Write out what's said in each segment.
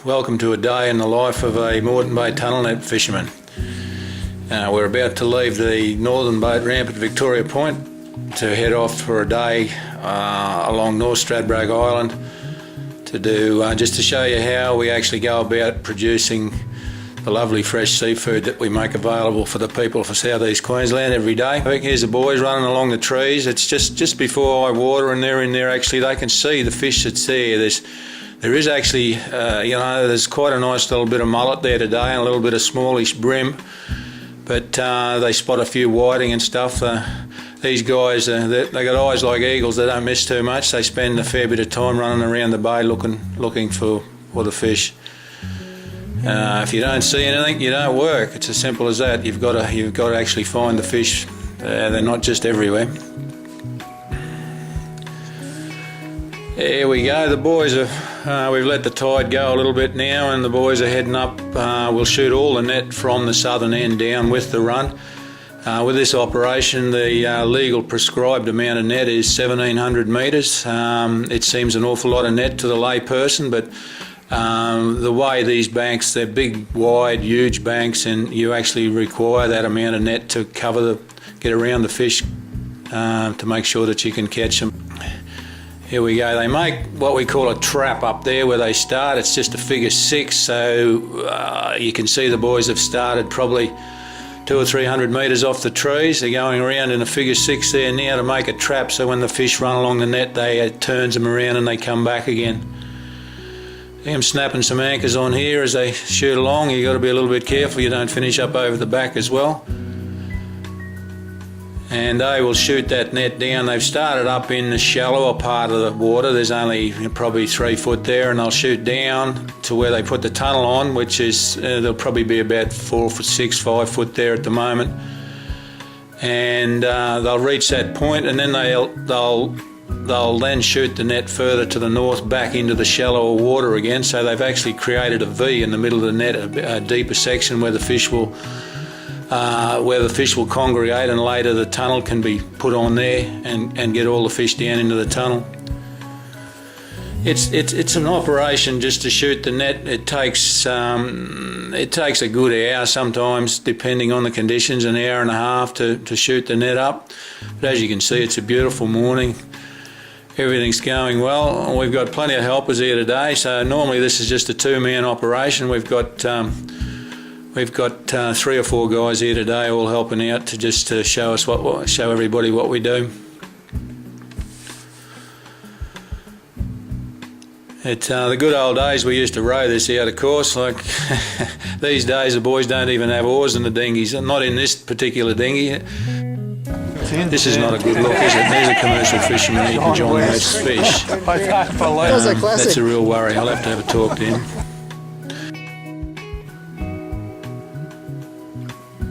Welcome to a day in the life of a Moreton Bay tunnel net fisherman. We're about to leave the northern boat ramp at Victoria Point to head off for a day along North Stradbroke Island to do just to show you how we actually go about producing the lovely fresh seafood that we make available for the people for South East Queensland every day. Here's the boys running along the trees. It's just before high water, and they're in there. Actually, they can see the fish that's there. There is actually, there's quite a nice little bit of mullet there today and a little bit of smallish bream, but they spot a few whiting and stuff. These guys, they got eyes like eagles. They don't miss too much. They spend a fair bit of time running around the bay looking for the fish. If you don't see anything, you don't work. It's as simple as that. You've got to actually find the fish. They're not just everywhere. Here we go. The boys we've let the tide go a little bit now, and the boys are heading up. We'll shoot all the net from the southern end down with the run. With this operation, the legal prescribed amount of net is 1,700 metres. It seems an awful lot of net to the lay person, but the way these banks, they're big, wide, huge banks, and you actually require that amount of net to get around the fish to make sure that you can catch them. Here we go. They make what we call a trap up there where they start. It's just a figure 6, so you can see the boys have started probably 200 or 300 metres off the trees. They're going around in a figure 6 there now to make a trap, so when the fish run along the net, it turns them around and they come back again. I'm snapping some anchors on here as they shoot along. You've got to be a little bit careful you don't finish up over the back as well. And they will shoot that net down. They've started up in the shallower part of the water. There's only probably 3 foot there, and they'll shoot down to where they put the tunnel on, which is there'll probably be about 4 foot 6, 5 foot there at the moment. And they'll reach that point, and then they'll then shoot the net further to the north back into the shallower water again. So they've actually created a V in the middle of the net, a deeper section where the fish will congregate, and later the tunnel can be put on there and get all the fish down into the tunnel. It's an operation just to shoot the net. It takes a good hour sometimes, depending on the conditions, an hour and a half to shoot the net up. But as you can see, it's a beautiful morning. Everything's going well. We've got plenty of helpers here today, so normally this is just a 2-man operation. We've got 3 or 4 guys here today all helping out to show everybody what we do. It's the good old days we used to row this out, of course. Like these days the boys don't even have oars in the dinghies, not in this particular dinghy. This is not a good look, is it? There's a commercial fisherman eating John Waite's fish. That's a real worry. I'll have to have a talk to him.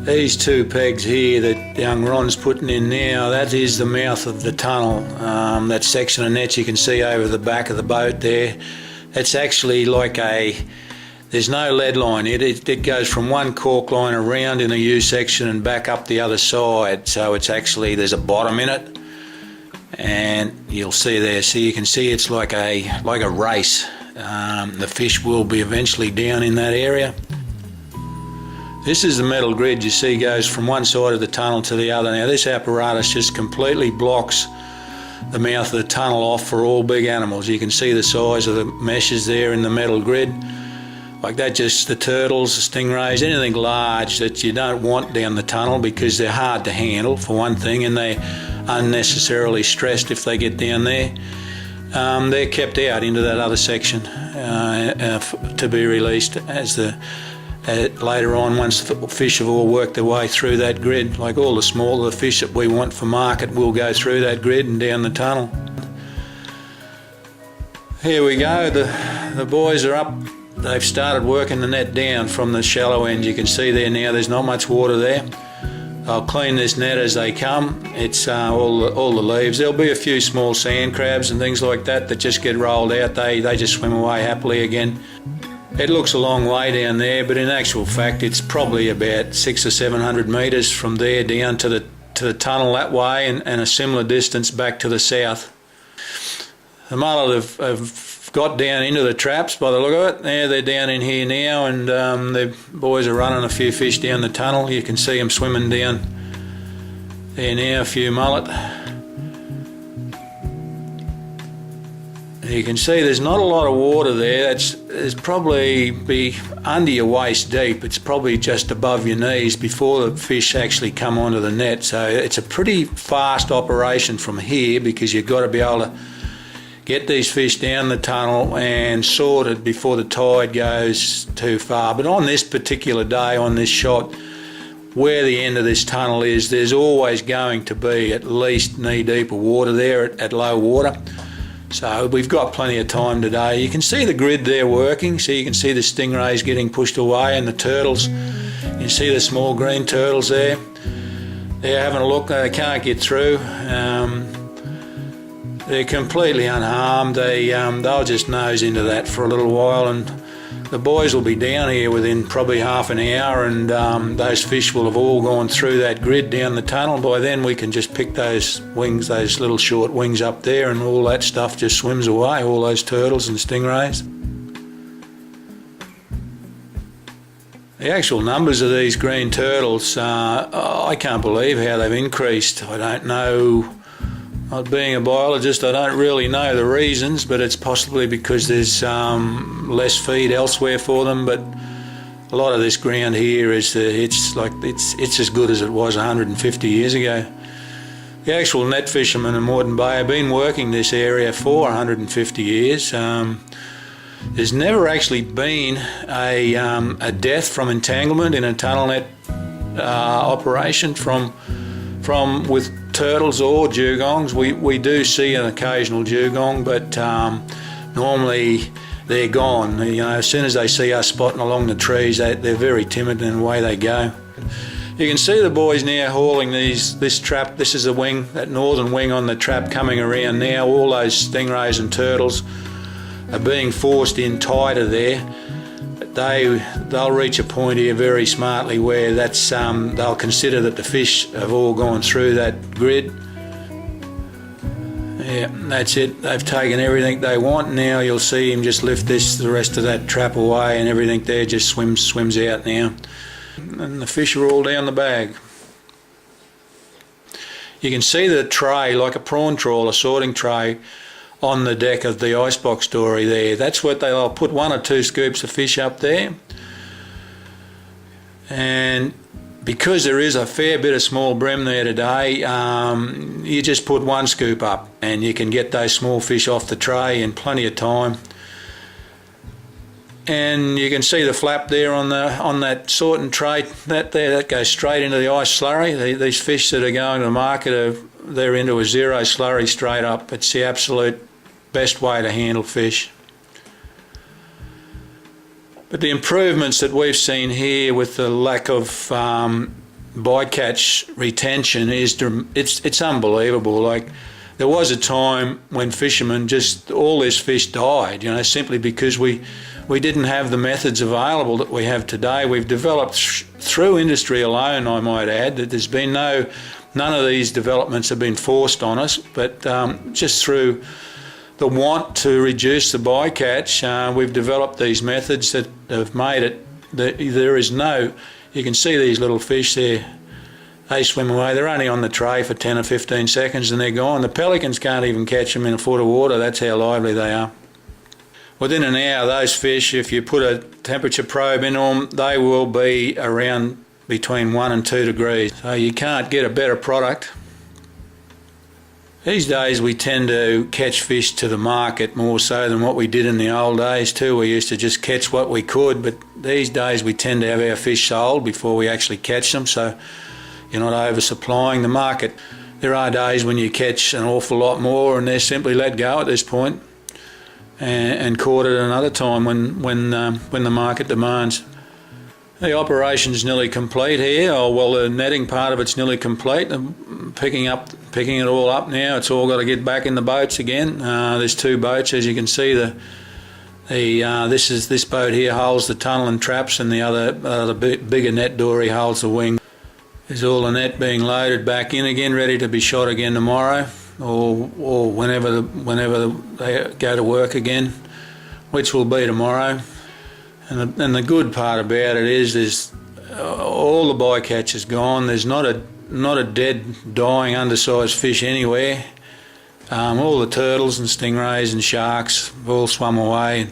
These 2 pegs here that young Ron's putting in now, that is the mouth of the tunnel. That section of net you can see over the back of the boat there. It's actually like there's no lead line. It goes from one cork line around in a U section and back up the other side. So it's actually, there's a bottom in it, and you'll see there. So you can see it's like a race. The fish will be eventually down in that area. This is the metal grid you see goes from one side of the tunnel to the other. Now this apparatus just completely blocks the mouth of the tunnel off for all big animals. You can see the size of the meshes there in the metal grid. Like that, just the turtles, the stingrays, anything large that you don't want down the tunnel because they're hard to handle for one thing, and they're unnecessarily stressed if they get down there. They're kept out into that other section to be released later on, once the fish have all worked their way through that grid. Like all the smaller fish that we want for market will go through that grid and down the tunnel. Here we go, the boys are up. They've started working the net down from the shallow end. You can see there now there's not much water there. I'll clean this net as they come. It's all the leaves. There'll be a few small sand crabs and things like that just get rolled out. They just swim away happily again. It looks a long way down there, but in actual fact it's probably about 600 or 700 metres from there down to the tunnel that way, and a similar distance back to the south. The mullet have got down into the traps by the look of it. There they're down in here now, and the boys are running a few fish down the tunnel. You can see them swimming down there now, a few mullet. You can see there's not a lot of water there. It's probably be under your waist deep. It's probably just above your knees before the fish actually come onto the net. So it's a pretty fast operation from here, because you've got to be able to get these fish down the tunnel and sorted before the tide goes too far. But on this particular day, on this shot, where the end of this tunnel is, there's always going to be at least knee-deep of water there at low water. So we've got plenty of time today. You can see the grid there working, so you can see the stingrays getting pushed away and the turtles. You can see the small green turtles there. They're having a look, they can't get through. They're completely unharmed. They'll just nose into that for a little while, and the boys will be down here within probably half an hour, and those fish will have all gone through that grid down the tunnel. By then we can just pick those wings, those little short wings up there, and all that stuff just swims away, all those turtles and stingrays. The actual numbers of these green turtles, I can't believe how they've increased. I don't know. Being a biologist, I don't really know the reasons, but it's possibly because there's less feed elsewhere for them. But a lot of this ground here is it's as good as it was 150 years ago. The actual net fishermen in Moreton Bay have been working this area for 150 years. There's never actually been a death from entanglement in a tunnel net operation with turtles or dugongs. We do see an occasional dugong, but normally they're gone. As soon as they see us spotting along the trees, they're very timid, and away they go. You can see the boys now hauling this trap. This is the wing, that northern wing on the trap coming around now. All those stingrays and turtles are being forced in tighter there. They'll reach a point here very smartly where they'll consider that the fish have all gone through that grid. Yeah, that's it. They've taken everything they want. Now you'll see him just lift the rest of that trap away, and everything there just swims out now. And the fish are all down the bag. You can see the tray, like a prawn trawler sorting tray, on the deck of the icebox dory there. That's what they'll put 1 or 2 scoops of fish up there, and because there is a fair bit of small bream there today, you just put 1 scoop up and you can get those small fish off the tray in plenty of time. And you can see the flap there on that sorting tray, that goes straight into the ice slurry. These fish that are going to the market, they're into a zero slurry straight up. It's the absolute best way to handle fish. But the improvements that we've seen here with the lack of bycatch retention it's unbelievable. Like, there was a time when fishermen, just all this fish died, simply because we didn't have the methods available that we have today. We've developed through industry alone, I might add, that there's been none of these developments have been forced on us, but just through the want to reduce the bycatch, we've developed these methods that have made it that there is no, you can see these little fish there, they swim away. They're only on the tray for 10 or 15 seconds and they're gone. The pelicans can't even catch them in a foot of water, that's how lively they are. Within an hour, those fish, if you put a temperature probe in them, they will be around between 1 and 2 degrees. So you can't get a better product. These days we tend to catch fish to the market more so than what we did in the old days too. We used to just catch what we could, but these days we tend to have our fish sold before we actually catch them, so you're not oversupplying the market. There are days when you catch an awful lot more and they're simply let go at this point and caught at another time when the market demands. The operation's nearly complete here. The netting part of it's nearly complete. Picking it all up now. It's all got to get back in the boats again. There's 2 boats, as you can see. This boat here holds the tunnel and traps, and the other bigger net dory holds the wing. There's all the net being loaded back in again, ready to be shot again tomorrow, or whenever they go to work again. which will be tomorrow. And the good part about it is there's all the bycatch is gone. There's not a dead, dying, undersized fish anywhere. All the turtles and stingrays and sharks have all swum away.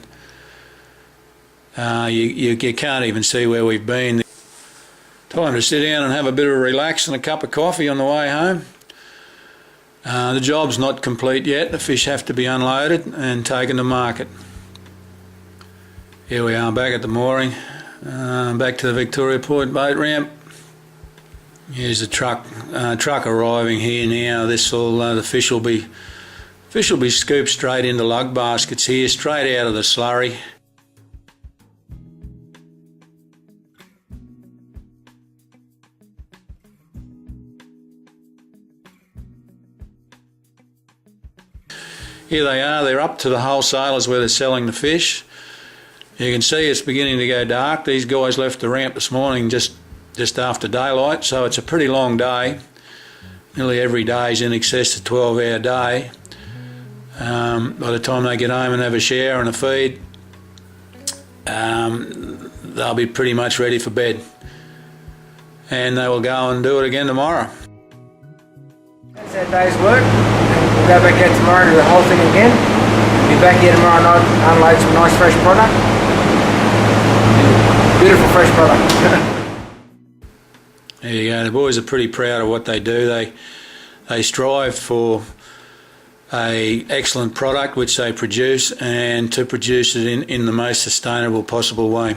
You can't even see where we've been. Time to sit down and have a bit of a relax and a cup of coffee on the way home. The job's not complete yet. The fish have to be unloaded and taken to market. Here we are back at the mooring, back to the Victoria Point boat ramp. Here's the truck arriving here now. The fish will be scooped straight into lug baskets here, straight out of the slurry. Here they are, they're up to the wholesalers where they're selling the fish. You can see it's beginning to go dark. These guys left the ramp this morning just after daylight, so it's a pretty long day. Nearly every day is in excess of 12-hour day. By the time they get home and have a shower and a feed, they'll be pretty much ready for bed. And they will go and do it again tomorrow. That's our day's work. We'll go back out tomorrow and do the whole thing again. Be back here tomorrow night, unload some nice fresh product. Beautiful fresh product. There you go. The boys are pretty proud of what they do. They strive for an excellent product which they produce, and to produce it in the most sustainable possible way.